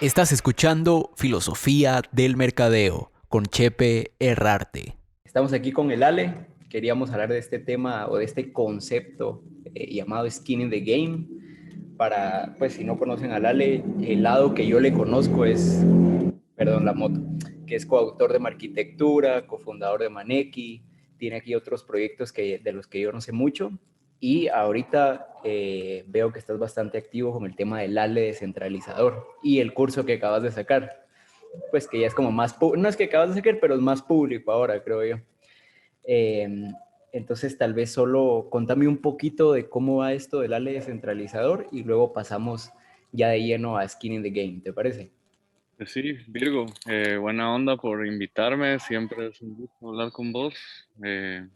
Estás escuchando Filosofía del Mercadeo con Chepe Herrarte. Estamos aquí con el Ale. Queríamos hablar de este tema o de este concepto llamado Skin in the Game. Para, pues, si no conocen al Ale, el lado que yo le conozco es, perdón, la moto, que es coautor de Marquitectura, cofundador de Maneki, tiene aquí otros proyectos de los que yo no sé mucho. Y ahorita veo que estás bastante activo con el tema del ALE descentralizador y el curso que acabas de sacar, pues que ya es como más, no es que acabas de sacar, pero es más público ahora, creo yo. Eh, entonces, tal vez solo contame un poquito de cómo va esto del ALE descentralizador y luego pasamos ya de lleno a Skin in the Game, ¿te parece? Pues sí, Virgo, buena onda por invitarme, siempre es un gusto hablar con vos. eh,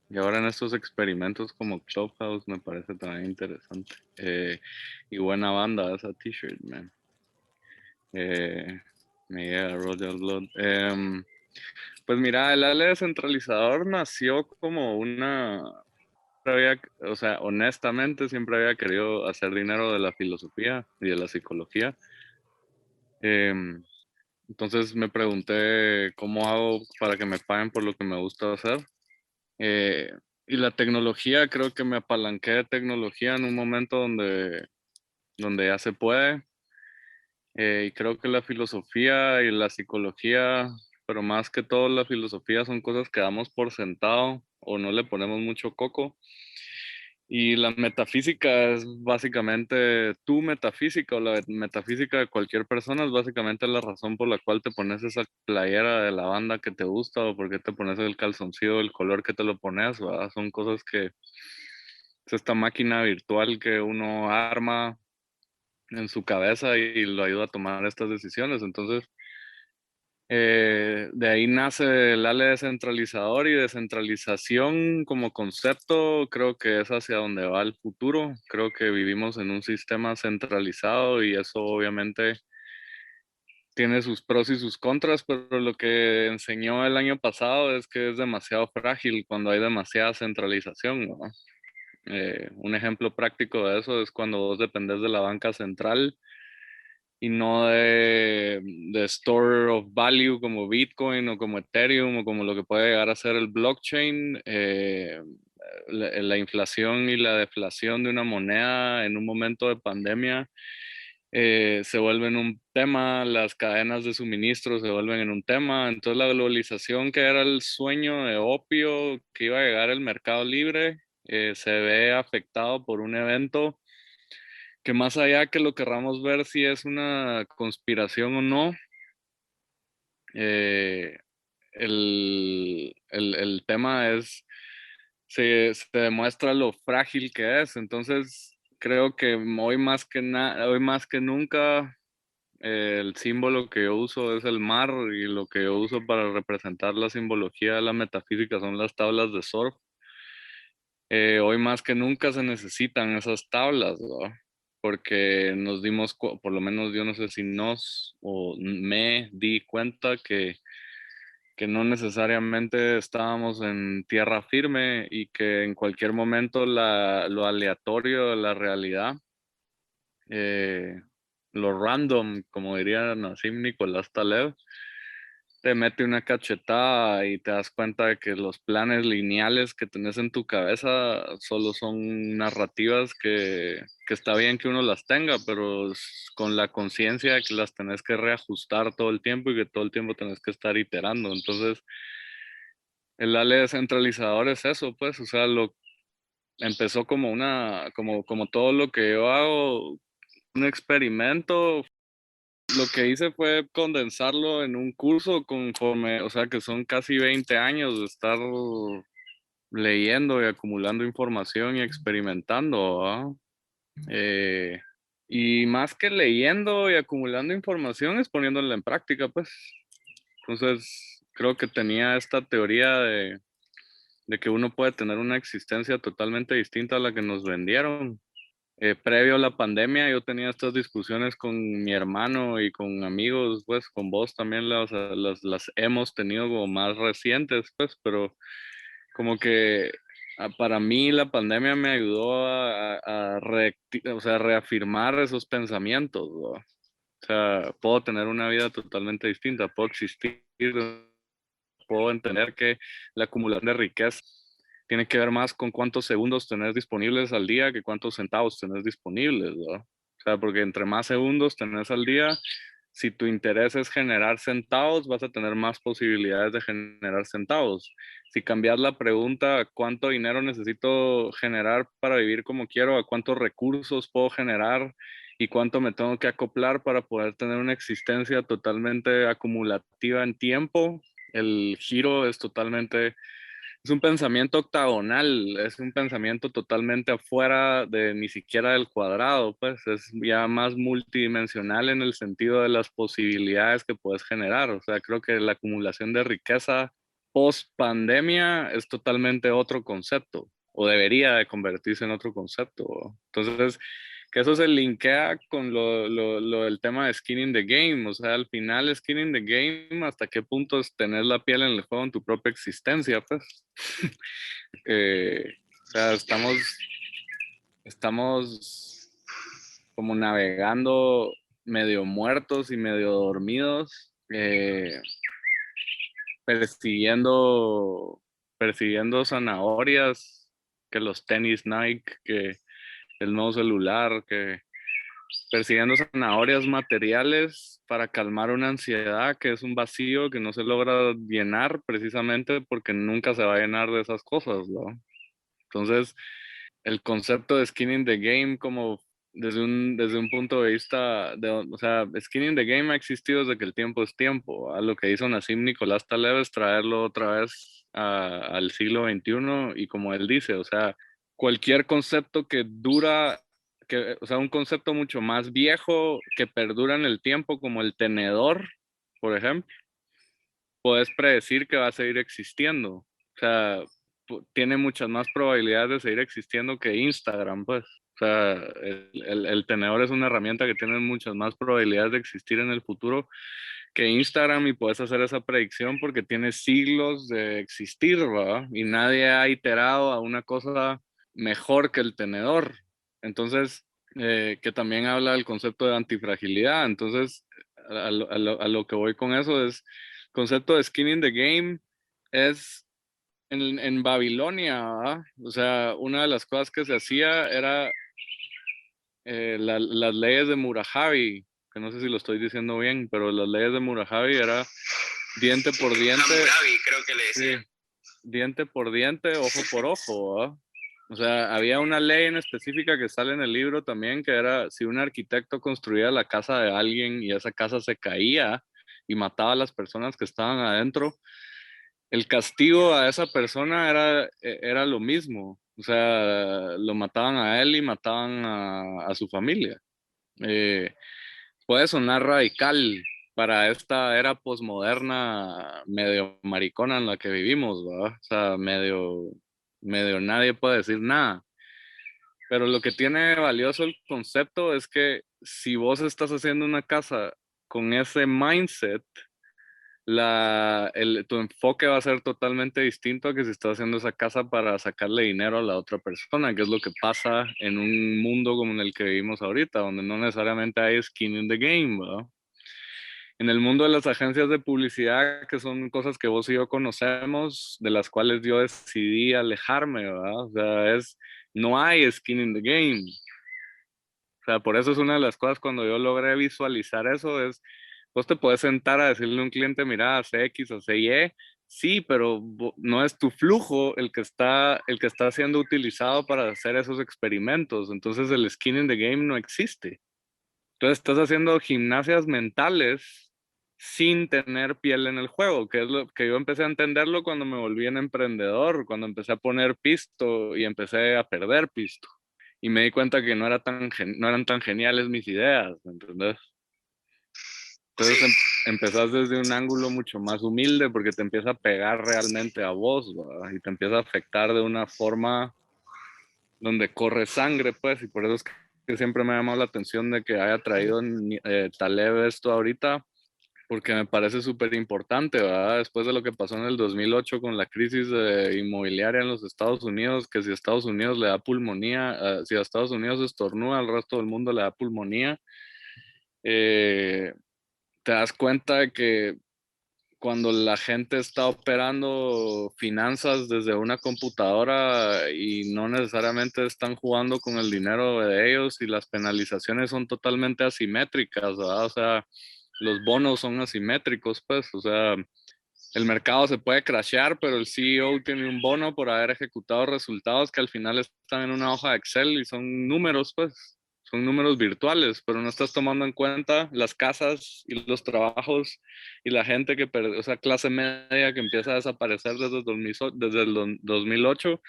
y ahora en estos experimentos como Clubhouse me parece también interesante. Y buena banda esa t-shirt, man. Eh, Me llega Royal Blood. Pues mira, el Ale descentralizador nació como o sea, honestamente siempre había querido hacer dinero de la filosofía y de la psicología. Em, Entonces me pregunté cómo hago para que me paguen por lo que me gusta hacer. Eh, y la tecnología, creo que me apalanqué de tecnología en un momento donde ya se puede. Y creo que la filosofía y la psicología, pero más que todo la filosofía, son cosas que damos por sentado o no le ponemos mucho coco. Y la metafísica es básicamente tu metafísica o la metafísica de cualquier persona, es básicamente la razón por la cual te pones esa playera de la banda que te gusta o por qué te pones el calzoncillo del color que te lo pones, ¿verdad? Son cosas que es esta máquina virtual que uno arma en su cabeza y lo ayuda a tomar estas decisiones. Entonces, de ahí nace el ALE descentralizador y descentralización como concepto. Creo que es hacia donde va el futuro. Creo que vivimos en un sistema centralizado y eso obviamente tiene sus pros y sus contras, pero lo que enseñó el año pasado es que es demasiado frágil cuando hay demasiada centralización, ¿no? Un ejemplo práctico de eso es cuando vos dependés de la banca central y no de store of value como Bitcoin o como Ethereum o como lo que puede llegar a ser el blockchain. La inflación y la deflación de una moneda en un momento de pandemia se vuelven un tema, las cadenas de suministro se vuelven en un tema, entonces la globalización, que era el sueño de opio que iba a llegar el mercado libre, se ve afectado por un evento que, más allá que lo querramos ver si es una conspiración o no, eh, el tema es, se demuestra lo frágil que es. Entonces creo que hoy más que nunca, el símbolo que yo uso es el mar, y lo que yo uso para representar la simbología de la metafísica son las tablas de surf. Hoy más que nunca se necesitan esas tablas, ¿no? Porque nos dimos, por lo menos yo no sé si nos o me di cuenta que no necesariamente estábamos en tierra firme y que en cualquier momento lo aleatorio de la realidad, eh, lo random, como diría Nassim Nicolás Taleb, te mete una cachetada y te das cuenta de que los planes lineales que tenés en tu cabeza solo son narrativas que está bien que uno las tenga, pero con la conciencia de que las tenés que reajustar todo el tiempo y que todo el tiempo tenés que estar iterando. Entonces, el ALE descentralizador es eso, pues, o sea, empezó como como todo lo que yo hago, un experimento. Lo que hice fue condensarlo en un curso conforme, o sea, que son casi 20 años de estar leyendo y acumulando información y experimentando, ¿va? Eh, y más que leyendo y acumulando información, es poniéndola en práctica, pues. Entonces, creo que tenía esta teoría de que uno puede tener una existencia totalmente distinta a la que nos vendieron. Previo a la pandemia yo tenía estas discusiones con mi hermano y con amigos, pues con vos también las hemos tenido como más recientes, pues, pero como que para mí la pandemia me ayudó o sea, reafirmar esos pensamientos, ¿no? O O sea, puedo tener una vida totalmente distinta, puedo existir, puedo entender que la acumulación de riqueza tiene que ver más con cuántos segundos tenés disponibles al día que cuántos centavos tenés disponibles, ¿no? O sea, porque entre más segundos tenés al día, si tu interés es generar centavos, vas a tener más posibilidades de generar centavos. Si cambias la pregunta, ¿cuánto dinero necesito generar para vivir como quiero? ¿A cuántos recursos puedo generar? ¿Y cuánto me tengo que acoplar para poder tener una existencia totalmente acumulativa en tiempo? El giro es totalmente, es un pensamiento octagonal, es un pensamiento totalmente afuera de ni siquiera del cuadrado, pues es ya más multidimensional en el sentido de las posibilidades que puedes generar. O sea, creo que la acumulación de riqueza post pandemia es totalmente otro concepto, o debería de convertirse en otro concepto. Entonces, que eso se linkea con lo del tema de skin in the game. O sea, al final skin in the game, hasta qué punto es tener la piel en el juego en tu propia existencia, pues. O sea, estamos como navegando medio muertos y medio dormidos, persiguiendo, persiguiendo zanahorias, que los tenis Nike, que el nuevo celular, que persiguiendo zanahorias materiales para calmar una ansiedad que es un vacío que no se logra llenar precisamente porque nunca se va a llenar de esas cosas, ¿no? Entonces, el concepto de skin in the game como desde un punto de vista de, o sea, skin in the game ha existido desde que el tiempo es tiempo. A lo que hizo Nassim Nicolás Taleb es traerlo otra vez al siglo XXI y como él dice, o sea, cualquier concepto que dura, que, o sea, un concepto mucho más viejo que perdura en el tiempo como el tenedor, por ejemplo, puedes predecir que va a seguir existiendo. O sea, tiene muchas más probabilidades de seguir existiendo que Instagram, pues. O sea, el tenedor es una herramienta que tiene muchas más probabilidades de existir en el futuro que Instagram y puedes hacer esa predicción porque tiene siglos de existir, ¿verdad? Y nadie ha iterado a una cosa mejor que el tenedor. Entonces, que también habla del concepto de antifragilidad. Entonces, a lo que voy con eso es, el concepto de skin in the game es en Babilonia, ¿verdad? O sea, una de las cosas que se hacía era las leyes de Murajavi, que no sé si lo estoy diciendo bien, pero las leyes de Murajavi era diente por diente. Hammurabi, creo que le decía. Sí, diente por diente, ojo por ojo, ¿verdad? O sea, había una ley en específica que sale en el libro también, que era si un arquitecto construía la casa de alguien y esa casa se caía y mataba a las personas que estaban adentro, el castigo a esa persona era lo mismo. O sea, lo mataban a él y mataban a su familia. Eh, Puede sonar radical para esta era posmoderna medio maricona en la que vivimos, ¿verdad? O sea, medio nadie puede decir nada. Pero lo que tiene valioso el concepto es que si vos estás haciendo una casa con ese mindset, tu enfoque va a ser totalmente distinto a que si estás haciendo esa casa para sacarle dinero a la otra persona, que es lo que pasa en un mundo como en el que vivimos ahorita, donde no necesariamente hay skin in the game, ¿verdad? En el mundo de las agencias de publicidad, que son cosas que vos y yo conocemos, de las cuales yo decidí alejarme, ¿verdad? O sea, no hay skin in the game. O sea, por eso es una de las cosas cuando yo logré visualizar eso, es, vos te puedes sentar a decirle a un cliente, mira, hace X o hace Y, sí, pero no es tu flujo el que está siendo utilizado para hacer esos experimentos. Entonces el skin in the game no existe. Entonces estás haciendo gimnasias mentales sin tener piel en el juego, que es lo que yo empecé a entenderlo cuando me volví en emprendedor, cuando empecé a poner pisto y empecé a perder pisto. Y me di cuenta que no eran tan geniales mis ideas, ¿me entendés? Entonces empezás desde un ángulo mucho más humilde porque te empieza a pegar realmente a vos, ¿verdad? Y te empieza a afectar de una forma donde corre sangre, pues, y por eso es que siempre me ha llamado la atención de que haya traído Taleb esto ahorita, porque me parece súper importante, ¿verdad? Después de lo que pasó en el 2008 con la crisis inmobiliaria en los Estados Unidos, que si Estados Unidos le da pulmonía, si a Estados Unidos estornuda, al resto del mundo le da pulmonía. eh, te das cuenta de que cuando la gente está operando finanzas desde una computadora y no necesariamente están jugando con el dinero de ellos y las penalizaciones son totalmente asimétricas, ¿verdad? O sea, los bonos son asimétricos, pues, o sea, el mercado se puede crashear, pero el CEO tiene un bono por haber ejecutado resultados que al final están en una hoja de Excel y son números, pues, son números virtuales, pero no estás tomando en cuenta las casas y los trabajos y la gente que, o sea, clase media que empieza a desaparecer desde desde el 2008,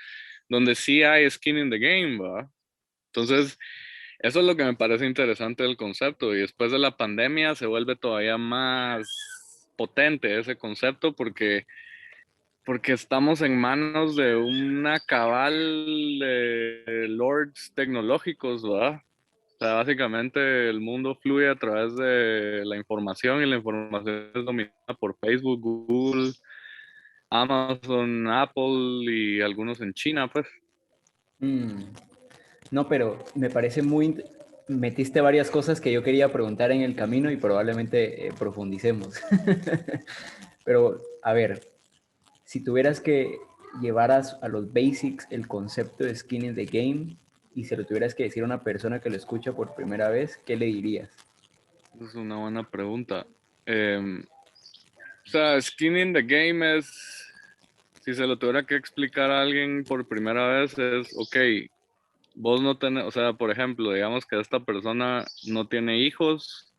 donde sí hay skin in the game, ¿va? Entonces, eso es lo que me parece interesante del concepto y después de la pandemia se vuelve todavía más potente ese concepto porque estamos en manos de una cabal de lords tecnológicos, ¿verdad? O sea, básicamente el mundo fluye a través de la información y la información es dominada por Facebook, Google, Amazon, Apple y algunos en China, pues. Mm, no, pero me parece metiste varias cosas que yo quería preguntar en el camino y probablemente profundicemos. Pero, a ver, si tuvieras que llevar a los basics el concepto de skin in the game y se lo tuvieras que decir a una persona que lo escucha por primera vez, ¿qué le dirías? Es una buena pregunta. O sea, skin in the game es, si se lo tuviera que explicar a alguien por primera vez, es, ok, vos no tenés, o sea, por ejemplo, digamos que esta persona no tiene hijos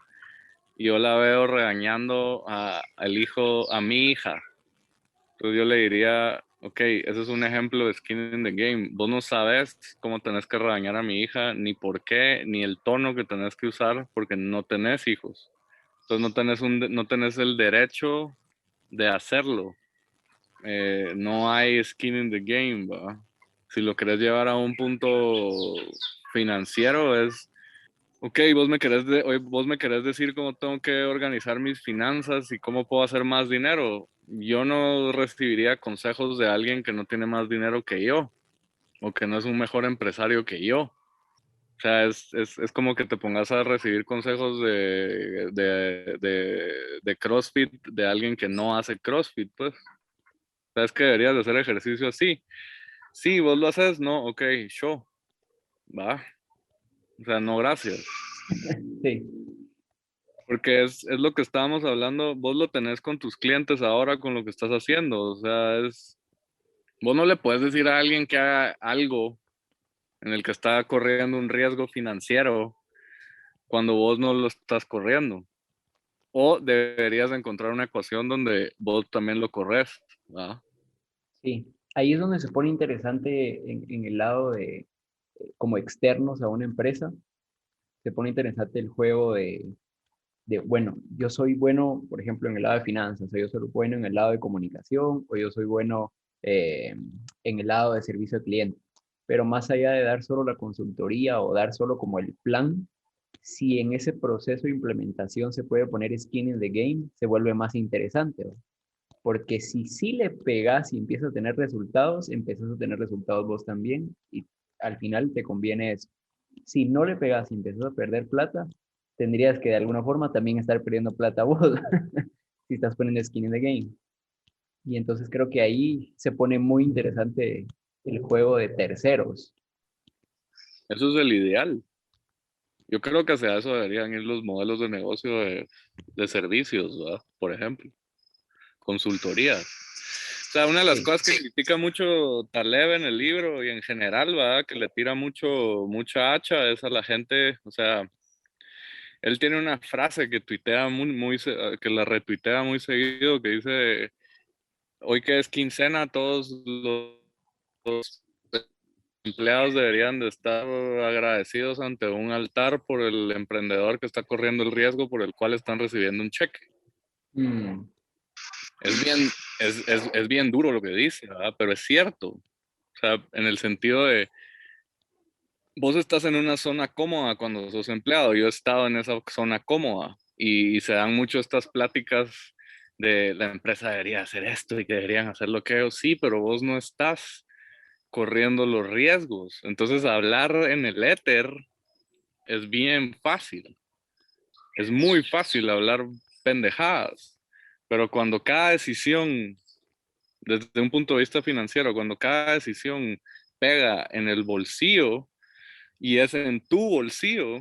y yo la veo regañando al hijo, a mi hija. Entonces yo le diría, ok, ese es un ejemplo de skin in the game. Vos no sabes cómo tenés que regañar a mi hija, ni por qué, ni el tono que tenés que usar, porque no tenés hijos. Entonces no tenés el derecho de hacerlo. No hay skin in the game, ¿va? Si lo querés llevar a un punto financiero es, ok, vos me querés decir cómo tengo que organizar mis finanzas y cómo puedo hacer más dinero. Yo no recibiría consejos de alguien que no tiene más dinero que yo o que no es un mejor empresario que yo. O sea, es como que te pongas a recibir consejos de CrossFit de alguien que no hace CrossFit, pues. ¿Sabes que deberías de hacer ejercicio así? Sí, vos lo haces, no, ok, show, va. O sea, no, gracias. Sí, Porque es lo que estábamos hablando, vos lo tenés con tus clientes ahora con lo que estás haciendo. O sea, vos no le puedes decir a alguien que haga algo en el que está corriendo un riesgo financiero cuando vos no lo estás corriendo. O deberías encontrar una ecuación donde vos también lo corres, ¿va? sí. Ahí es donde se pone interesante en el lado de, como externos a una empresa, se pone interesante el juego bueno, yo soy bueno, por ejemplo, en el lado de finanzas, o yo soy bueno en el lado de comunicación, o yo soy bueno en el lado de servicio al cliente. Pero más allá de dar solo la consultoría o dar solo como el plan, si en ese proceso de implementación se puede poner skin in the game, se vuelve más interesante, ¿no? Porque si sí le pegas y empiezas a tener resultados, empiezas a tener resultados vos también y al final te conviene eso. Si no le pegas y empiezas a perder plata, tendrías que de alguna forma también estar perdiendo plata vos si estás poniendo skin in the game. Y entonces creo que ahí se pone muy interesante el juego de terceros. Eso es el ideal. Yo creo que hacia eso deberían ir los modelos de negocio de servicios, ¿verdad? Por ejemplo, consultorías. O sea, una de las Sí. cosas que critica mucho Taleb en el libro y en general, ¿verdad? Que le tira mucha hacha es a la gente. O sea, él tiene una frase que tuitea que la retuitea muy seguido, que dice, hoy que es quincena, todos los empleados deberían de estar agradecidos ante un altar por el emprendedor que está corriendo el riesgo por el cual están recibiendo un cheque. Mm, Es bien, es bien duro lo que dice, ¿verdad? Pero es cierto. O sea, en el sentido de, vos estás en una zona cómoda cuando sos empleado. Yo he estado en esa zona cómoda y se dan mucho estas pláticas de la empresa debería hacer esto y que deberían hacer lo que yo. Sí, pero vos no estás corriendo los riesgos. Entonces, hablar en el éter es bien fácil. es muy fácil hablar pendejadas, pero cuando cada decisión, desde un punto de vista financiero, cuando cada decisión pega en el bolsillo y es en tu bolsillo,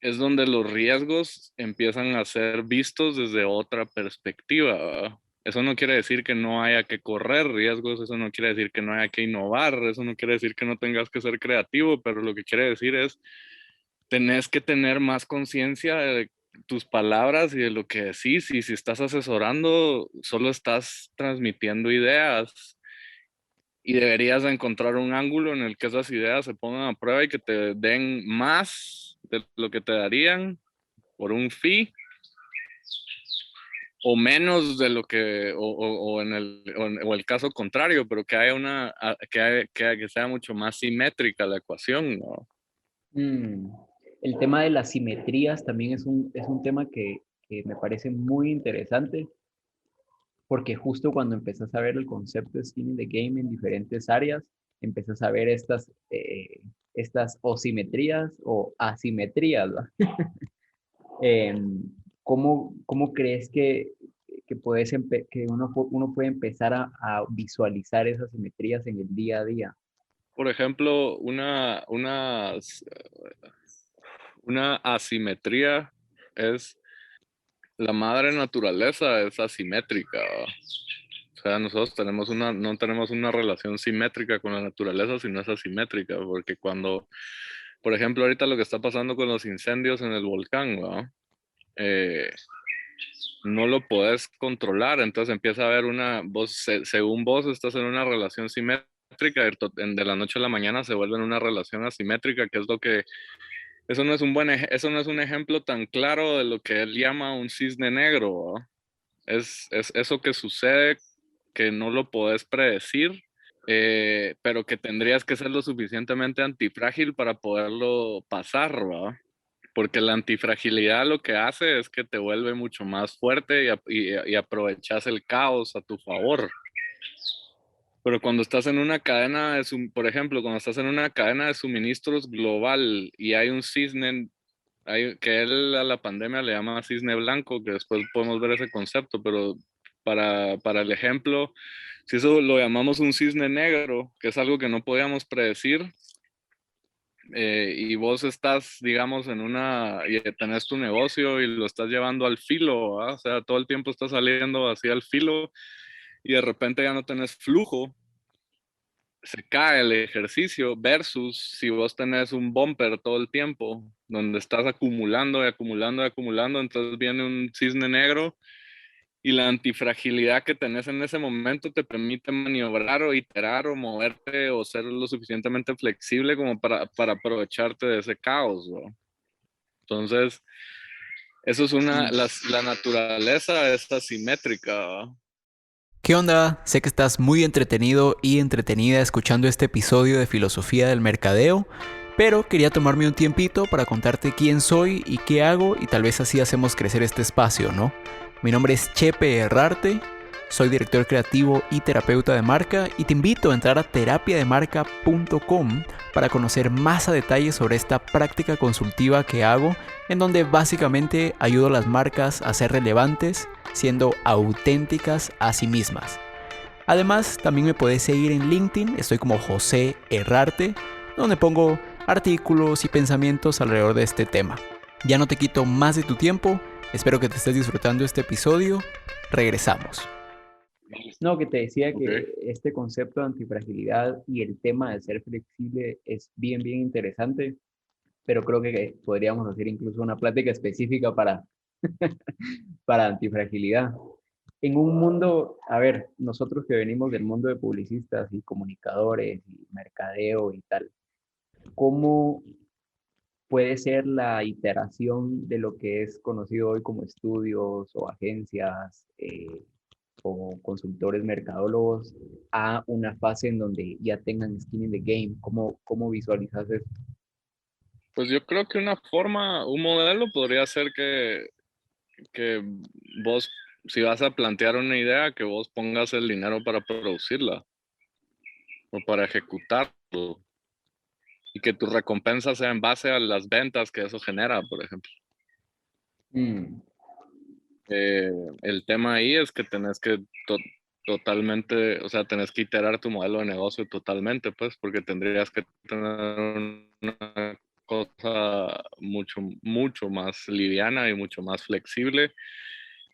es donde los riesgos empiezan a ser vistos desde otra perspectiva, ¿verdad? Eso no quiere decir que no haya que correr riesgos, eso no quiere decir que no haya que innovar, eso no quiere decir que no tengas que ser creativo, pero lo que quiere decir es, tenés que tener más conciencia de tus palabras y de lo que decís, y si estás asesorando, solo estás transmitiendo ideas y deberías de encontrar un ángulo en el que esas ideas se pongan a prueba y que te den más de lo que te darían por un fee o menos de lo que, o en o el caso contrario, pero que haya que sea mucho más simétrica la ecuación, ¿no? Mm, El tema de las simetrías también es un tema que me parece muy interesante, porque justo cuando empezás a ver el concepto de skin in the game en diferentes áreas, empezás a ver estas o simetrías o asimetrías, ¿va? ¿Cómo crees que uno puede empezar a visualizar esas simetrías en el día a día? Por ejemplo, una asimetría es la madre naturaleza es asimétrica. O sea, nosotros no tenemos una relación simétrica con la naturaleza, sino es asimétrica, porque cuando, por ejemplo, ahorita lo que está pasando con los incendios en el volcán, ¿no? Eh, no lo podés controlar, entonces empieza a haber según vos estás en una relación simétrica, de la noche a la mañana se vuelve en una relación asimétrica, que es lo que, eso no es un ejemplo tan claro de lo que él llama un cisne negro, ¿va? Es eso que sucede que no lo podés predecir, pero que tendrías que ser lo suficientemente antifrágil para poderlo pasar, ¿va? Porque la antifragilidad lo que hace es que te vuelve mucho más fuerte y aprovechas el caos a tu favor. Pero cuando estás en una cadena por ejemplo, cuando estás en una cadena de suministros global y hay un cisne, que él a la pandemia le llama cisne blanco, que después podemos ver ese concepto, pero para el ejemplo, si eso lo llamamos un cisne negro, que es algo que no podíamos predecir, y vos estás, digamos, y tenés tu negocio y lo estás llevando al filo, ¿verdad? O sea, todo el tiempo estás saliendo hacia el filo y de repente ya no tenés flujo, se cae el ejercicio versus si vos tenés un bumper todo el tiempo, donde estás acumulando y acumulando y acumulando, entonces viene un cisne negro y la antifragilidad que tenés en ese momento te permite maniobrar o iterar o moverte o ser lo suficientemente flexible como para aprovecharte de ese caos, ¿no? Entonces, eso es la naturaleza es asimétrica, ¿no? ¿Qué onda? Sé que estás muy entretenido y entretenida escuchando este episodio de Filosofía del Mercadeo, pero quería tomarme un tiempito para contarte quién soy y qué hago y tal vez así hacemos crecer este espacio, ¿no? Mi nombre es Chepe Herrarte, soy director creativo y terapeuta de marca y te invito a entrar a terapiademarca.com para conocer más a detalle sobre esta práctica consultiva que hago, en donde básicamente ayudo a las marcas a ser relevantes siendo auténticas a sí mismas. Además, también me puedes seguir en LinkedIn, estoy como José Herrarte, donde pongo artículos y pensamientos alrededor de este tema. Ya no te quito más de tu tiempo, espero que te estés disfrutando este episodio. Regresamos. No, que te decía Ok. que este concepto de antifragilidad y el tema de ser flexible es bien interesante, pero creo que podríamos hacer incluso una plática específica para antifragilidad. En un mundo, a ver, nosotros que venimos del mundo de publicistas y comunicadores y mercadeo y tal, ¿cómo puede ser la iteración de lo que es conocido hoy como estudios o agencias o consultores mercadólogos a una fase en donde ya tengan skin in the game? ¿Cómo visualizas eso? Pues yo creo que un modelo podría ser que vos, si vas a plantear una idea, que vos pongas el dinero para producirla o para ejecutarlo y que tu recompensa sea en base a las ventas que eso genera, por ejemplo. Mm, Eh, el tema ahí es que tenés que totalmente, o sea, tenés que iterar tu modelo de negocio totalmente, pues, porque tendrías que tener una cosa mucho, mucho más liviana y mucho más flexible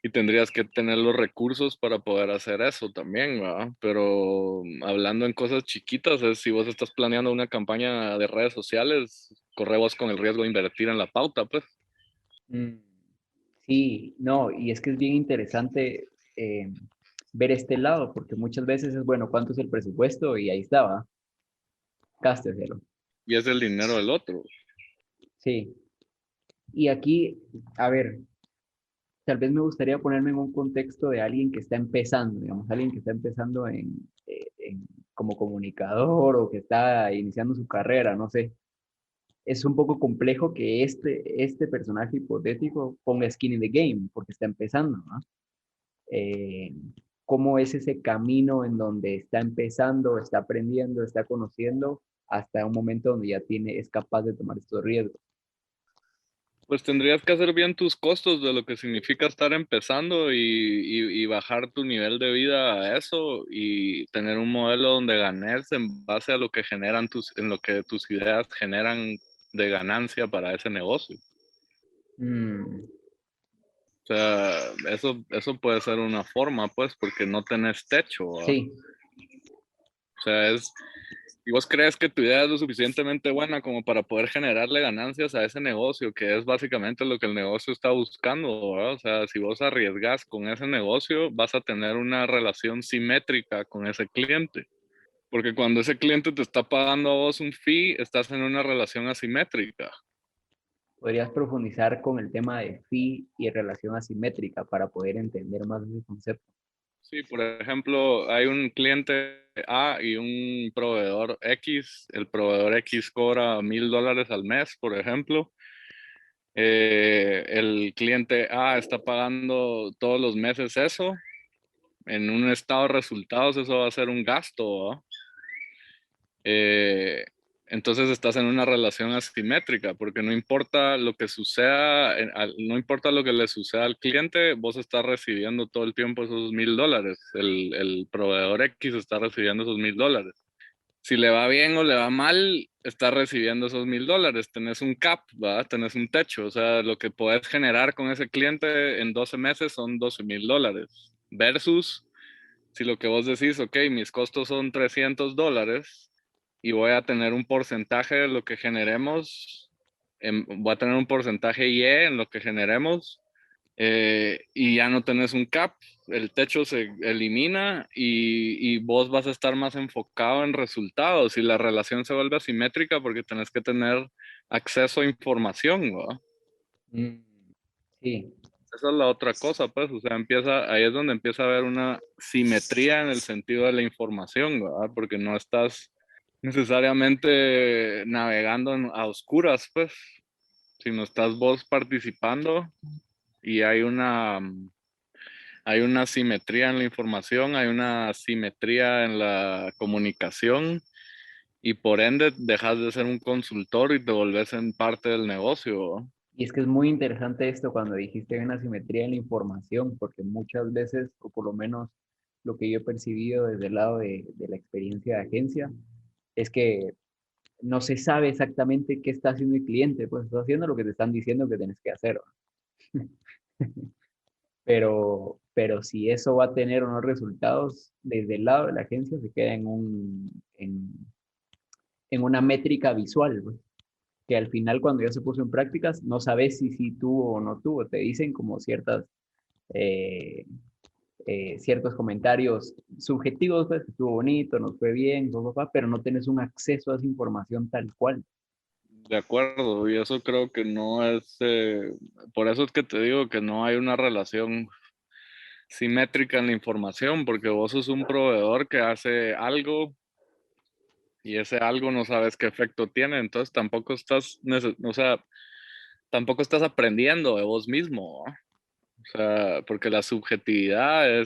y tendrías que tener los recursos para poder hacer eso también, ¿verdad? Pero hablando en cosas chiquitas, es si vos estás planeando una campaña de redes sociales, corre vos con el riesgo de invertir en la pauta, pues. mm. Sí, no, y es que es bien interesante ver este lado, porque muchas veces es, bueno, ¿cuánto es el presupuesto? Y ahí estaba, gásteselo. Y es el dinero del otro. Sí, y aquí, a ver, tal vez me gustaría ponerme en un contexto de alguien que está empezando, digamos, alguien que está empezando como comunicador o que está iniciando su carrera, no sé. Es un poco complejo que este personaje hipotético ponga skin in the game, porque está empezando, ¿no? eh, Cómo es ese camino en donde está empezando, está aprendiendo, está conociendo, hasta un momento donde ya es capaz de tomar estos riesgos. Pues tendrías que hacer bien tus costos de lo que significa estar empezando y bajar tu nivel de vida a eso y tener un modelo donde ganes en base a lo que generan en lo que tus ideas generan de ganancia para ese negocio. Mm, O sea, eso puede ser una forma, pues, porque no tenés techo, ¿va? sí, O sea, y vos crees que tu idea es lo suficientemente buena como para poder generarle ganancias a ese negocio, que es básicamente lo que el negocio está buscando, ¿verdad? O sea, si vos arriesgas con ese negocio, vas a tener una relación simétrica con ese cliente. Porque cuando ese cliente te está pagando a vos un fee, estás en una relación asimétrica. podrías profundizar con el tema de fee y relación asimétrica para poder entender más ese concepto. Sí, por ejemplo, hay un cliente A y un proveedor X. El proveedor X cobra $1,000 al mes, por ejemplo. El cliente A está pagando todos los meses eso. En un estado de resultados, eso va a ser un gasto, ¿va? Eh, entonces estás en una relación asimétrica, porque no importa lo que suceda, no importa lo que le suceda al cliente, vos estás recibiendo todo el tiempo esos $1,000. El proveedor X está recibiendo esos $1,000. Si le va bien o le va mal, estás recibiendo esos $1,000. Tenés un cap, ¿va? Tenés un techo. O sea, lo que podés generar con ese cliente en 12 meses son $12,000. Versus si lo que vos decís, ok, mis costos son $300 y voy a tener un porcentaje de lo que generemos, voy a tener un porcentaje Y en lo que generemos y ya no tenés un cap, el techo se elimina y vos vas a estar más enfocado en resultados y la relación se vuelve asimétrica porque tenés que tener acceso a información, ¿no? Mm, sí, Esa es la otra cosa, pues, o sea, ahí es donde empieza a haber una simetría en el sentido de la información, ¿verdad? Porque no estás necesariamente navegando a oscuras, pues, sino estás vos participando y hay una simetría en la información, hay una simetría en la comunicación y por ende dejas de ser un consultor y te volvés en parte del negocio, ¿no? y es que es muy interesante esto cuando dijiste hay una simetría en la información, porque muchas veces, o por lo menos lo que yo he percibido desde el lado de la experiencia de agencia, es que no se sabe exactamente qué está haciendo el cliente, pues está haciendo lo que te están diciendo que tienes que hacer, ¿va? Pero si eso va a tener o no resultados, desde el lado de la agencia se queda en una métrica visual, pues, que al final cuando ya se puso en prácticas no sabes si sí tuvo o no tuvo, te dicen como eh, ciertos comentarios subjetivos, pues, que estuvo bonito, nos fue bien, pero no tienes un acceso a esa información tal cual. De acuerdo, y eso creo que no es, por eso es que te digo que no hay una relación simétrica en la información, porque vos sos un proveedor que hace algo y ese algo no sabes qué efecto tiene, entonces o sea, tampoco estás aprendiendo de vos mismo, ¿no? O sea, porque la subjetividad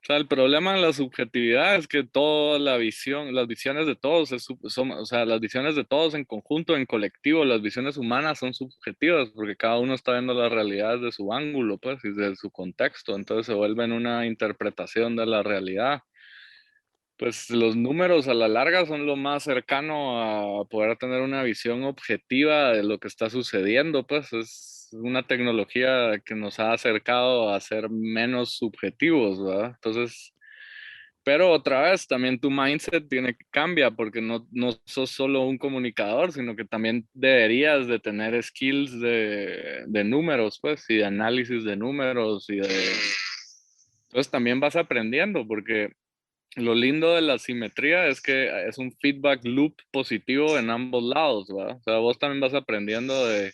O sea, el problema de la subjetividad es que toda la visión, las visiones de todos, o sea, las visiones de todos en conjunto, en colectivo, las visiones humanas son subjetivas porque cada uno está viendo la realidad desde su ángulo, pues, y desde su contexto. Entonces se vuelven una interpretación de la realidad. Pues los números a la larga son lo más cercano a poder tener una visión objetiva de lo que está sucediendo, pues es una tecnología que nos ha acercado a ser menos subjetivos, ¿verdad? Entonces, pero otra vez, también tu mindset tiene que cambiar porque no sos solo un comunicador, sino que también deberías de tener skills de números, pues, y de análisis de números y de... Entonces también vas aprendiendo porque lo lindo de la simetría es que es un feedback loop positivo en ambos lados, ¿verdad? O sea, vos también vas aprendiendo de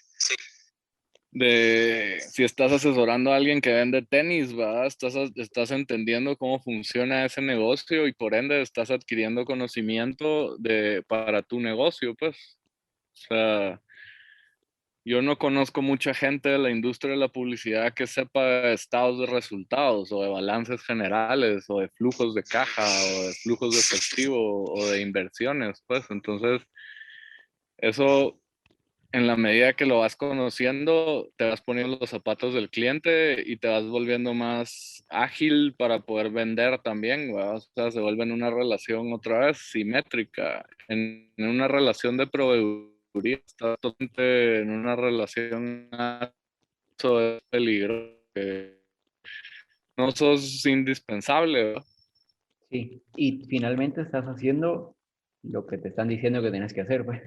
si estás asesorando a alguien que vende tenis, ¿verdad? Estás entendiendo cómo funciona ese negocio y por ende estás adquiriendo conocimiento para tu negocio, pues. O sea, yo no conozco mucha gente de la industria de la publicidad que sepa de estados de resultados o de balances generales o de flujos de caja o de flujos de efectivo o de inversiones, pues entonces eso en la medida que lo vas conociendo te vas poniendo los zapatos del cliente y te vas volviendo más ágil para poder vender también, ¿verdad? O sea, se vuelve en una relación otra vez simétrica, en una relación de proveeduría, está totalmente en una relación eso es peligro. No sos indispensable, ¿verdad? Sí, y finalmente estás haciendo lo que te están diciendo que tienes que hacer, pues,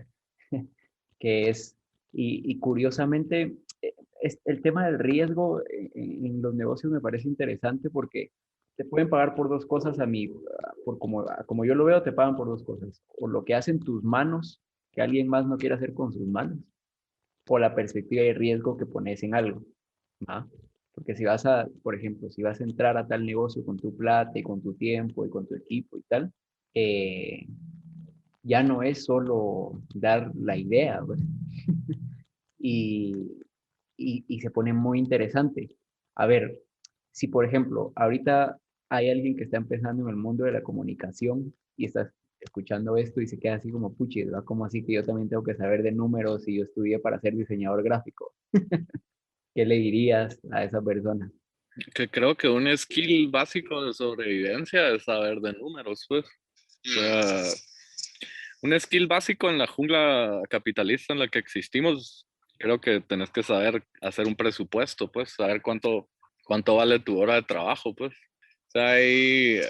que es, y curiosamente, el tema del riesgo en los negocios me parece interesante porque te pueden pagar por dos cosas a mí, por como yo lo veo, te pagan por dos cosas, o lo que hacen tus manos, que alguien más no quiere hacer con sus manos, o la perspectiva de riesgo que pones en algo. ¿Ah? Porque si vas a, por ejemplo, si vas a entrar a tal negocio con tu plata y con tu tiempo y con tu equipo y tal, eh, ya no es solo dar la idea, pues. y, y se pone muy interesante. A ver, si por ejemplo, ahorita hay alguien que está empezando en el mundo de la comunicación y está escuchando esto y se queda así como, puchi, ¿verdad? ¿Cómo así que yo también tengo que saber de números y yo estudié para ser diseñador gráfico? ¿Qué le dirías a esa persona? Que creo que un skill básico de sobrevivencia es saber de números, pues. O sea, un skill básico en la jungla capitalista en la que existimos, creo que tenés que saber hacer un presupuesto, pues, saber cuánto vale tu hora de trabajo, pues. O sea, hay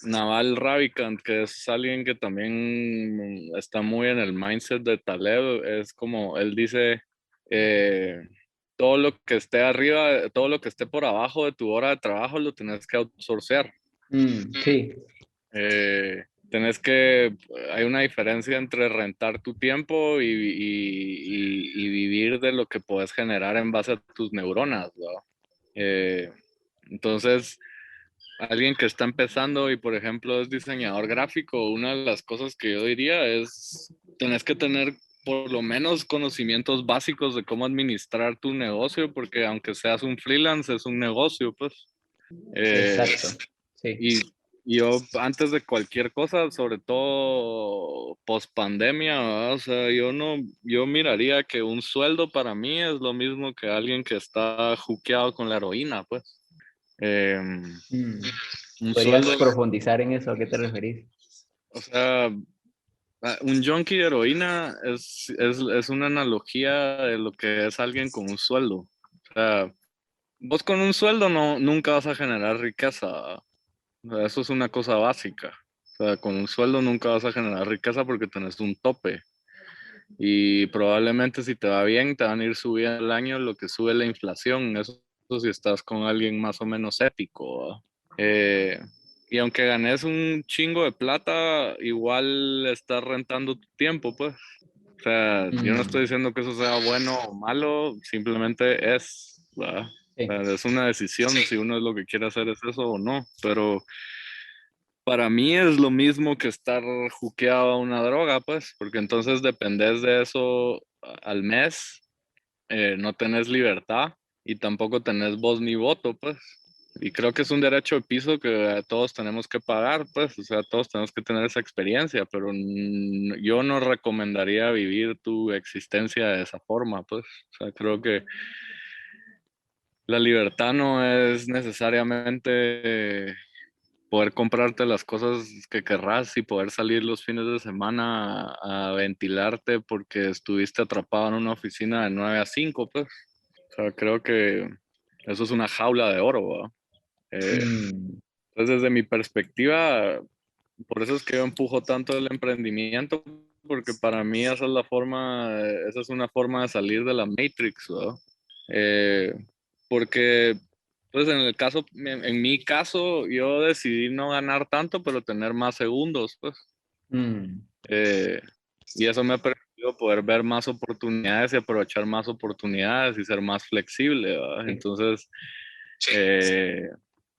Naval Ravikant, que es alguien que también está muy en el mindset de Taleb, es como, él dice, eh, todo lo que esté arriba, todo lo que esté por abajo de tu hora de trabajo lo tenés que outsourcear. Sí, Tenés que, hay una diferencia entre rentar tu tiempo y vivir de lo que puedes generar en base a tus neuronas, ¿no? Entonces, alguien que está empezando y, por ejemplo, es diseñador gráfico, una de las cosas que yo diría es, tenés que tener por lo menos conocimientos básicos de cómo administrar tu negocio, porque aunque seas un freelance, es un negocio, pues. Eh, exacto. Sí. y yo, antes de cualquier cosa, sobre todo post pandemia, o sea, yo miraría que un sueldo para mí es lo mismo que alguien que está juqueado con la heroína, pues. Eh, Mm. un ¿Podrías sueldo, profundizar en eso? ¿A qué te referís? o sea, un junkie de heroína es una analogía de lo que es alguien con un sueldo. O sea, vos con un sueldo nunca vas a generar riqueza. O sea, eso es una cosa básica. O sea, con un sueldo nunca vas a generar riqueza porque tenés un tope. Y probablemente si te va bien, te van a ir subiendo el año lo que sube la inflación. Eso si estás con alguien más o menos ético, ¿va? Eh, y aunque ganes un chingo de plata, igual estás rentando tu tiempo, pues. O sea, yo no estoy Mm. diciendo que eso sea bueno o malo, simplemente es, ¿va? O Sí. sea, es una decisión si uno es lo que quiere hacer es eso o no, pero para mí es lo mismo que estar juqueado a una droga, pues, porque entonces dependes de eso al mes, no tenés libertad y tampoco tenés voz ni voto, pues. Y creo que es un derecho de piso que todos tenemos que pagar, pues, o sea, todos tenemos que tener esa experiencia, pero yo no recomendaría vivir tu existencia de esa forma, pues, o sea, creo que la libertad no es necesariamente poder comprarte las cosas que querrás y poder salir los fines de semana a ventilarte porque estuviste atrapado en una oficina de 9 a 5, pues, o sea, creo que eso es una jaula de oro, ¿va? Eh, Mm, entonces, desde mi perspectiva, por eso es que yo empujo tanto el emprendimiento, porque para mí esa es la forma, esa es una forma de salir de la Matrix, ¿no? Eh, porque, pues en el caso, en mi caso, yo decidí no ganar tanto, pero tener más segundos, pues. mm, Eh, y eso me ha permitido poder ver más oportunidades y aprovechar más oportunidades y ser más flexible, ¿verdad? sí. Eh,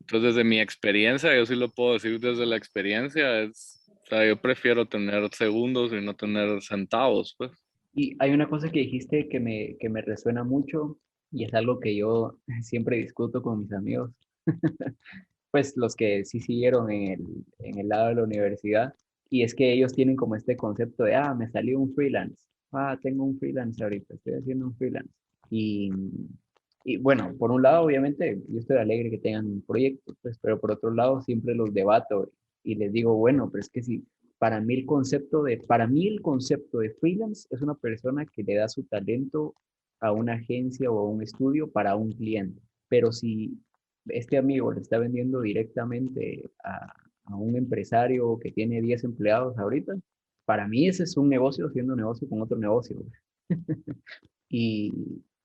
entonces, desde mi experiencia, yo sí lo puedo decir desde la experiencia, o sea, yo prefiero tener segundos y no tener centavos, pues. Y hay una cosa que dijiste que me resuena mucho y es algo que yo siempre discuto con mis amigos, pues los que sí siguieron en el lado de la universidad, y es que ellos tienen como este concepto de, me salió un freelance, tengo un freelance ahorita, estoy haciendo un freelance. Y, y bueno, por un lado, obviamente, yo estoy alegre que tengan proyectos, pues, pero por otro lado, siempre los debato y les digo, bueno, pero es que si para mí el concepto de freelance es una persona que le da su talento a una agencia o a un estudio para un cliente. Pero si este amigo le está vendiendo directamente a un empresario que tiene 10 empleados ahorita, para mí ese es un negocio haciendo negocio con otro negocio. Y,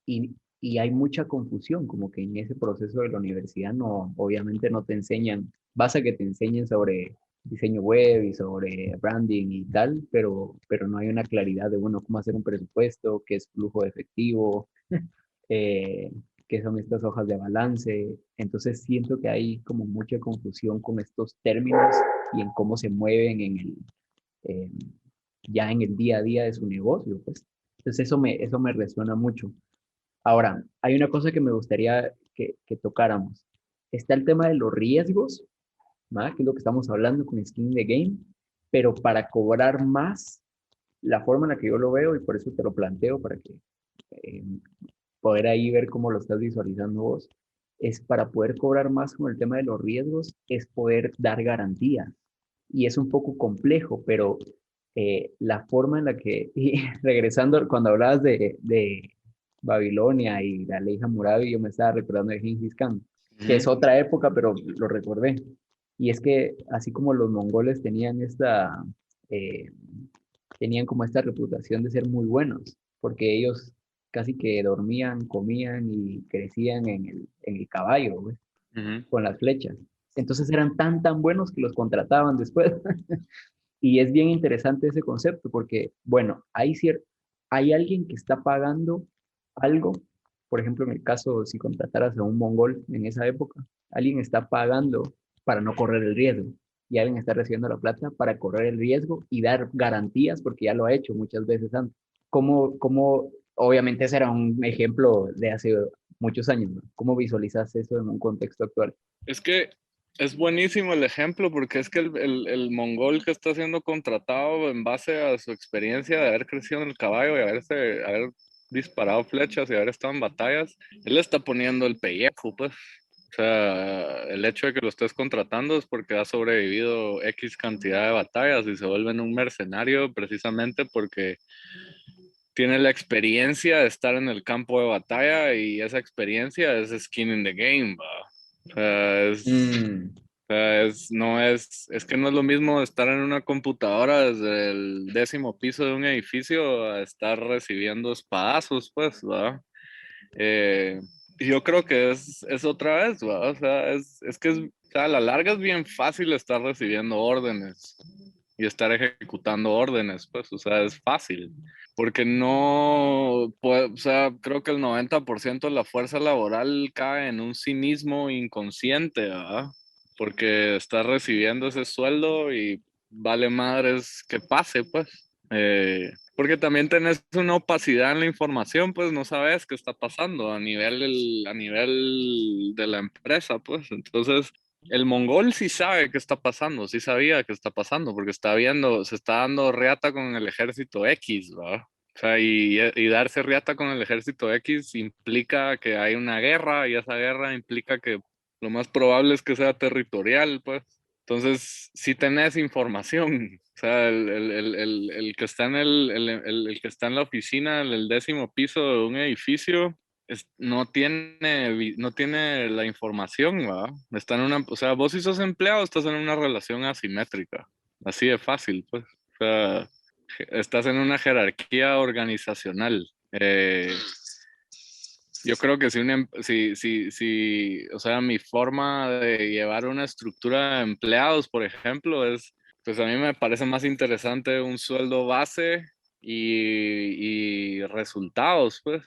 y hay mucha confusión, como que en ese proceso de la universidad no, obviamente no te enseñan, vas a que te enseñen sobre diseño web y sobre branding y tal, pero no hay una claridad de, bueno, cómo hacer un presupuesto, qué es flujo de efectivo, eh, qué son estas hojas de balance. Entonces siento que hay como mucha confusión con estos términos y en cómo se mueven eh, ya en el día a día de su negocio, pues. Entonces eso me resuena mucho. Ahora, hay una cosa que me gustaría que tocáramos. Está el tema de los riesgos, ¿va? Que es lo que estamos hablando con Skin in the Game, pero para cobrar más, la forma en la que yo lo veo, y por eso te lo planteo, para que eh, poder ahí ver cómo lo estás visualizando vos, es para poder cobrar más con el tema de los riesgos, es poder dar garantías. Y es un poco complejo, pero la forma en la que, y regresando, cuando hablabas de Babilonia y la ley Hammurabi, yo me estaba recordando de Genghis Khan, que es Ujú. otra época, pero lo recordé. Y es que así como los mongoles eh, tenían como esta reputación de ser muy buenos, porque ellos casi que dormían, comían y crecían en el caballo, güey, Ujú. con las flechas. Entonces eran tan buenos que los contrataban después. Y es bien interesante ese concepto porque, bueno, hay alguien que está pagando algo, por ejemplo, en el caso, si contrataras a un mongol en esa época, alguien está pagando para no correr el riesgo y alguien está recibiendo la plata para correr el riesgo y dar garantías porque ya lo ha hecho muchas veces antes. Obviamente ese era un ejemplo de hace muchos años, ¿no? ¿Cómo visualizas eso en un contexto actual? Es que es buenísimo el ejemplo porque es que el mongol que está siendo contratado en base a su experiencia de haber crecido en el caballo y haber disparado flechas y haber estado en batallas, él está poniendo el pellejo, pues. O sea, el hecho de que lo estés contratando es porque ha sobrevivido X cantidad de batallas y se vuelve un mercenario precisamente porque tiene la experiencia de estar en el campo de batalla y esa experiencia es skin in the game, ¿va? O sea, Mm, es que no es lo mismo estar en una computadora desde el 10º piso de un edificio a estar recibiendo espadazos, pues, ¿va? Eh, y yo creo que es otra vez, ¿va? O sea, o sea, a la larga es bien fácil estar recibiendo órdenes y estar ejecutando órdenes, pues, o sea, es fácil, porque no, pues, o sea, creo que el 90% de la fuerza laboral cae en un cinismo inconsciente, ¿verdad? Porque estás recibiendo ese sueldo y vale madres que pase, pues. Porque también tenés una opacidad en la información, pues no sabes qué está pasando a nivel de la empresa, pues. Entonces, el mongol sí sabe qué está pasando, sí sabía qué está pasando, porque está viendo, se está dando riata con el ejército X, ¿va? O sea, y darse riata con el ejército X implica que hay una guerra, y esa guerra implica que lo más probable es que sea territorial, pues. Entonces, si tenés información, o sea, el que está en el que está en la oficina, en el 10º piso de un edificio, no tiene la información, ¿va? Está en una, o sea, vos si sos empleado estás en una relación asimétrica, así de fácil, pues. O sea, estás en una jerarquía organizacional. Yo creo que o sea, mi forma de llevar una estructura de empleados, por ejemplo, pues a mí me parece más interesante un sueldo base y resultados, pues.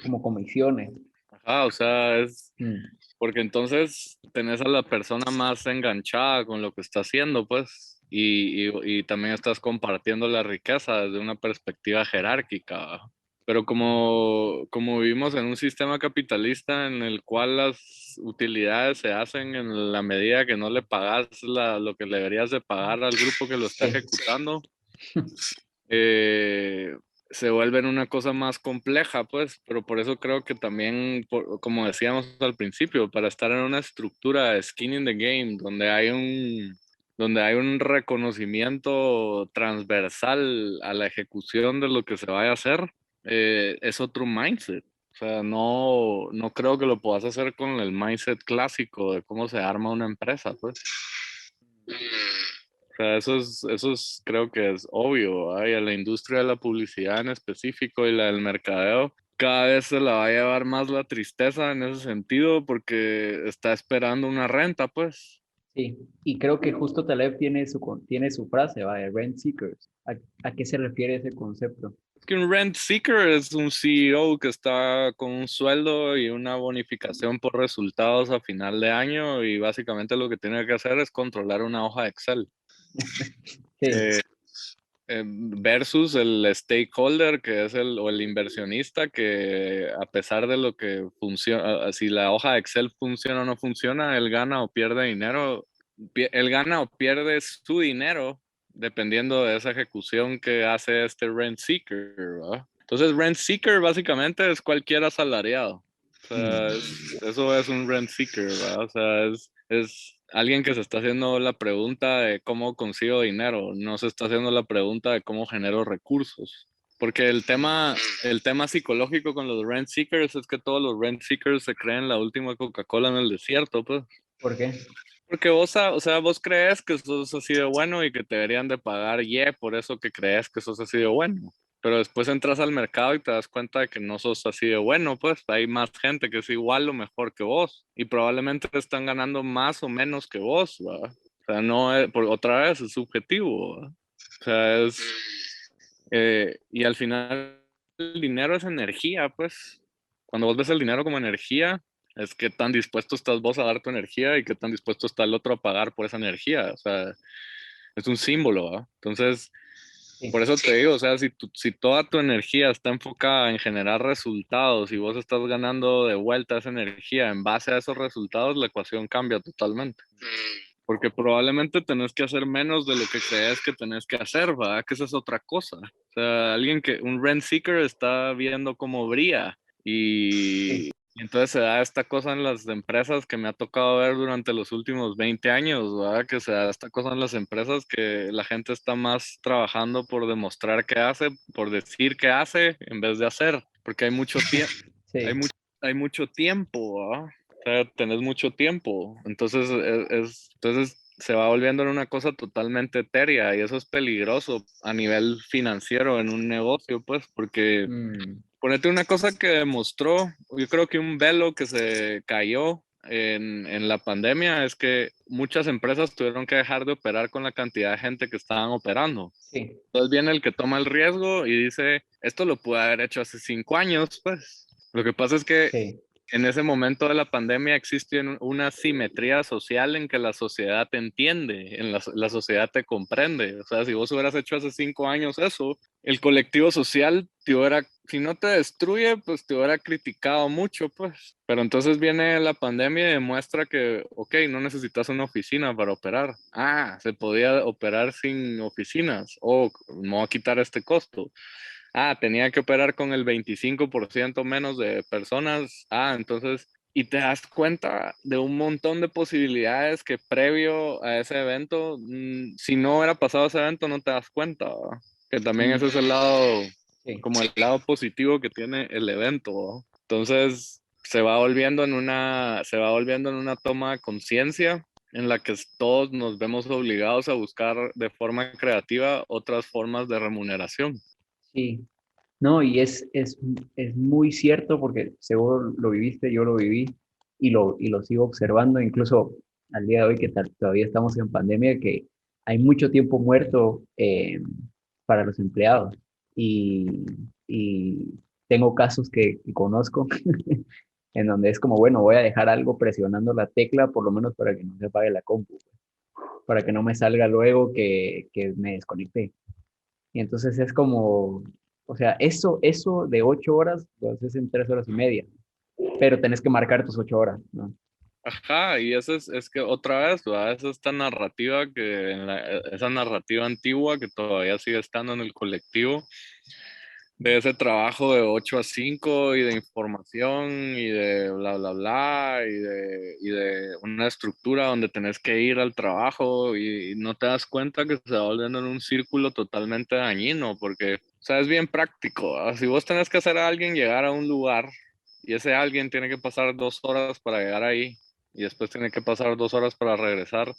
Como comisiones. Ajá, o sea, Mm, porque entonces tenés a la persona más enganchada con lo que está haciendo, pues, y también estás compartiendo la riqueza desde una perspectiva jerárquica. Pero como vivimos en un sistema capitalista en el cual las utilidades se hacen en la medida que no le pagas lo que le deberías de pagar al grupo que lo está sí. ejecutando, eh, se vuelven una cosa más compleja, pues, pero por eso creo que también, como decíamos al principio, para estar en una estructura de skin in the game, donde hay un reconocimiento transversal a la ejecución de lo que se vaya a hacer, es otro mindset. O sea, no creo que lo puedas hacer con el mindset clásico de cómo se arma una empresa, pues. O sea, creo que es obvio, ¿ah? Y a la industria de la publicidad en específico y la del mercadeo, cada vez se la va a llevar más la tristeza en ese sentido porque está esperando una renta, pues. Sí, y creo que justo Taleb tiene su frase, ¿va? De rent seekers. ¿A qué se refiere ese concepto? Es que un rent seeker es un CEO que está con un sueldo y una bonificación por resultados a final de año y básicamente lo que tiene que hacer es controlar una hoja de Excel. Sí, Eh, Versus el stakeholder, que es o el inversionista, que a pesar de lo que funciona, si la hoja de Excel funciona o no funciona, él gana o pierde dinero, él gana o pierde su dinero dependiendo de esa ejecución que hace este rent seeker, ¿verdad? Entonces, rent seeker básicamente es cualquier asalariado. O sea, mm, eso es un rent seeker, ¿verdad? O sea, es alguien que se está haciendo la pregunta de cómo consigo dinero, no se está haciendo la pregunta de cómo genero recursos. Porque el tema psicológico con los rent seekers es que todos los rent seekers se creen la última Coca-Cola en el desierto, pues. ¿por qué? Porque o sea, vos crees que sos así de bueno y que te deberían de pagar por eso que crees que sos así de bueno. Pero después entras al mercado y te das cuenta de que no sos así de bueno, pues hay más gente que es igual o mejor que vos y probablemente están ganando más o menos que vos, ¿verdad? O sea, no es, otra vez es subjetivo, ¿verdad? O sea, y al final el dinero es energía, pues. Cuando vos ves el dinero como energía, es qué tan dispuesto estás vos a dar tu energía y qué tan dispuesto está el otro a pagar por esa energía. O sea, es un símbolo, ¿va? Entonces, Sí, por eso te digo, o sea, si toda tu energía está enfocada en generar resultados y vos estás ganando de vuelta esa energía en base a esos resultados, la ecuación cambia totalmente. Porque probablemente tenés que hacer menos de lo que crees que tenés que hacer, ¿va? Que esa es otra cosa. O sea, un rent seeker está viendo cómo brilla sí. y entonces se da esta cosa en las empresas que me ha tocado ver durante los últimos 20 años, ¿va? Que se da esta cosa en las empresas que la gente está más trabajando por demostrar que hace, por decir que hace, en vez de hacer, porque hay mucho tiempo, hay Sí, mucho, hay mucho tiempo, ¿va? O sea, tenés mucho tiempo, entonces entonces se va volviendo en una cosa totalmente etérea y eso es peligroso a nivel financiero en un negocio, pues, porque mm, ponete una cosa que demostró, yo creo que un velo que se cayó en la pandemia es que muchas empresas tuvieron que dejar de operar con la cantidad de gente que estaban operando. sí, Entonces viene el que toma el riesgo y dice, esto lo pude haber hecho hace 5 años, pues. Lo que pasa es que sí. en ese momento de la pandemia existe una simetría social en que la sociedad te entiende, la sociedad te comprende. O sea, si vos hubieras hecho hace 5 años eso, el colectivo social te hubiera, si no te destruye, pues te hubiera criticado mucho, pues. Pero entonces viene la pandemia y demuestra que, ok, no necesitas una oficina para operar. Ah, se podía operar sin oficinas. O no voy a quitar este costo. Ah, tenía que operar con el 25% menos de personas. Ah, entonces, y te das cuenta de un montón de posibilidades que previo a ese evento, si no hubiera pasado ese evento, no te das cuenta, ¿verdad? Que también ese Mm, es el lado, sí, como el lado positivo que tiene el evento, ¿verdad? Entonces, se va volviendo en una toma de conciencia en la que todos nos vemos obligados a buscar de forma creativa otras formas de remuneración. sí. No, y es muy cierto porque seguro lo viviste, yo lo viví y lo sigo observando, incluso al día de hoy que todavía estamos en pandemia, que hay mucho tiempo muerto para los empleados. Y, y tengo casos que conozco en donde es como, bueno, voy a dejar algo presionando la tecla, por lo menos para que no se apague la compu, para que no me salga luego que me desconecté. Y entonces es como, o sea, eso de 8 horas lo haces en 3 horas y media, pero tenés que marcar tus 8 horas, ¿no? Ajá, y eso es que otra vez, ¿verdad? Es esta narrativa esa narrativa antigua que todavía sigue estando en el colectivo, de ese trabajo de 8 a 5 y de información y de bla, bla, bla, y de una estructura donde tenés que ir al trabajo y no te das cuenta que se va volviendo en un círculo totalmente dañino, porque, o sea, es bien práctico, ¿verdad? Si vos tenés que hacer a alguien llegar a un lugar y ese alguien tiene que pasar 2 horas para llegar ahí y después tiene que pasar 2 horas para regresar,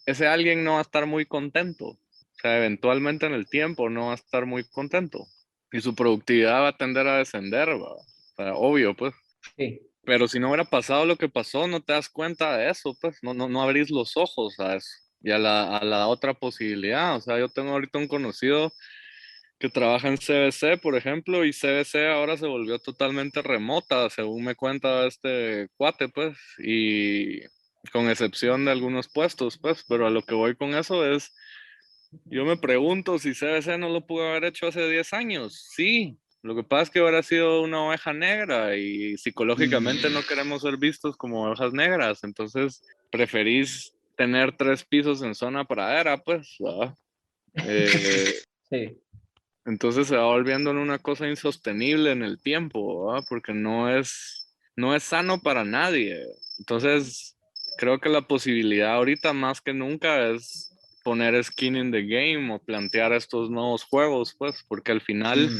ese alguien no va a estar muy contento. O sea, eventualmente en el tiempo no va a estar muy contento. Y su productividad va a tender a descender, ¿va? O sea, obvio, pues. Sí. Pero si no hubiera pasado lo que pasó, no te das cuenta de eso, pues. No abrís los ojos a eso. Y a la otra posibilidad. O sea, yo tengo ahorita un conocido que trabaja en CBC, por ejemplo, y CBC ahora se volvió totalmente remota, según me cuenta este cuate, pues, y con excepción de algunos puestos, pues, pero a lo que voy con eso es, yo me pregunto si CBC no lo pudo haber hecho hace 10 años. Sí, lo que pasa es que ahora ha sido una oveja negra y psicológicamente no Mm, queremos ser vistos como ovejas negras, entonces preferís tener 3 pisos en zona pradera, pues, ¿verdad? Eh, sí. entonces se va volviendo en una cosa insostenible en el tiempo, ¿verdad? Porque no es sano para nadie. Entonces, creo que la posibilidad ahorita más que nunca es poner skin in the game o plantear estos nuevos juegos, pues, porque al final, Mm,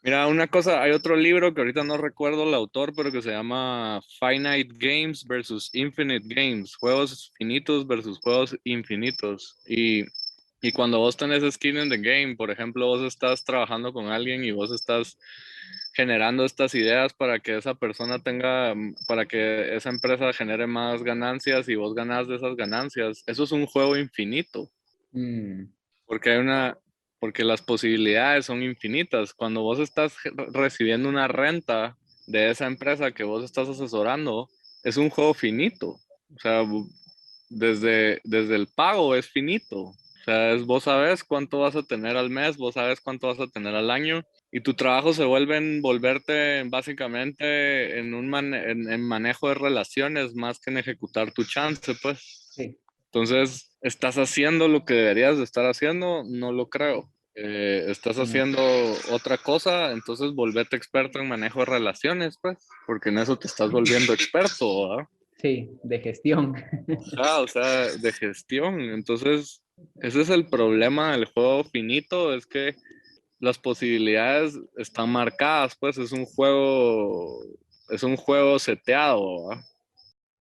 mira, una cosa, hay otro libro que ahorita no recuerdo el autor, pero que se llama Finite Games versus Infinite Games, juegos finitos versus juegos infinitos. Y cuando vos tenés skin in the game, por ejemplo, vos estás trabajando con alguien y vos estás generando estas ideas para que esa persona tenga, para que esa empresa genere más ganancias y vos ganás de esas ganancias. Eso es un juego infinito, mm, porque porque las posibilidades son infinitas. Cuando vos estás recibiendo una renta de esa empresa que vos estás asesorando, es un juego finito. O sea, desde el pago es finito. O sea, vos sabes cuánto vas a tener al mes, vos sabes cuánto vas a tener al año, y tu trabajo se vuelve en volverte básicamente en manejo de relaciones más que en ejecutar tu chance, pues. sí. Entonces, ¿estás haciendo lo que deberías de estar haciendo? No lo creo. ¿Estás No, haciendo otra cosa? Entonces volvete experto en manejo de relaciones, pues, porque en eso te estás volviendo experto, ¿verdad? sí, de gestión. O sea, de gestión. Entonces, ese es el problema del juego finito, es que las posibilidades están marcadas, pues es un juego seteado, ¿va?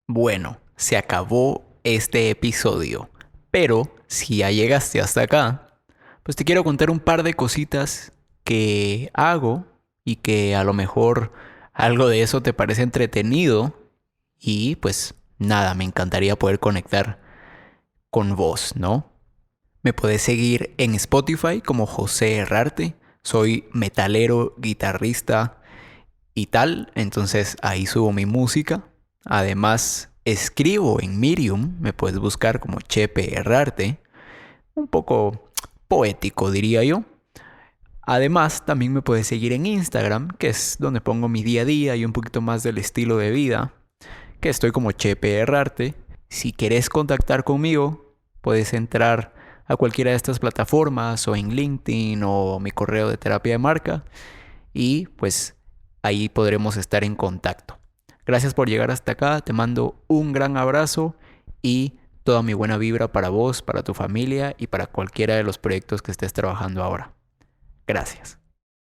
Bueno, se acabó este episodio, pero si ya llegaste hasta acá, pues te quiero contar un par de cositas que hago y que a lo mejor algo de eso te parece entretenido y pues nada, me encantaría poder conectar con vos, ¿no? Me puedes seguir en Spotify como José Herrarte, soy metalero, guitarrista y tal. Entonces ahí subo mi música. Además, escribo en Medium. Me puedes buscar como Chepe Herrarte. Un poco poético, diría yo. Además, también me puedes seguir en Instagram, que es donde pongo mi día a día y un poquito más del estilo de vida, que estoy como Chepe Herrarte. Si quieres contactar conmigo, puedes entrar a cualquiera de estas plataformas o en LinkedIn o mi correo de terapia de marca y pues ahí podremos estar en contacto. Gracias por llegar hasta acá, te mando un gran abrazo y toda mi buena vibra para vos, para tu familia y para cualquiera de los proyectos que estés trabajando ahora. Gracias.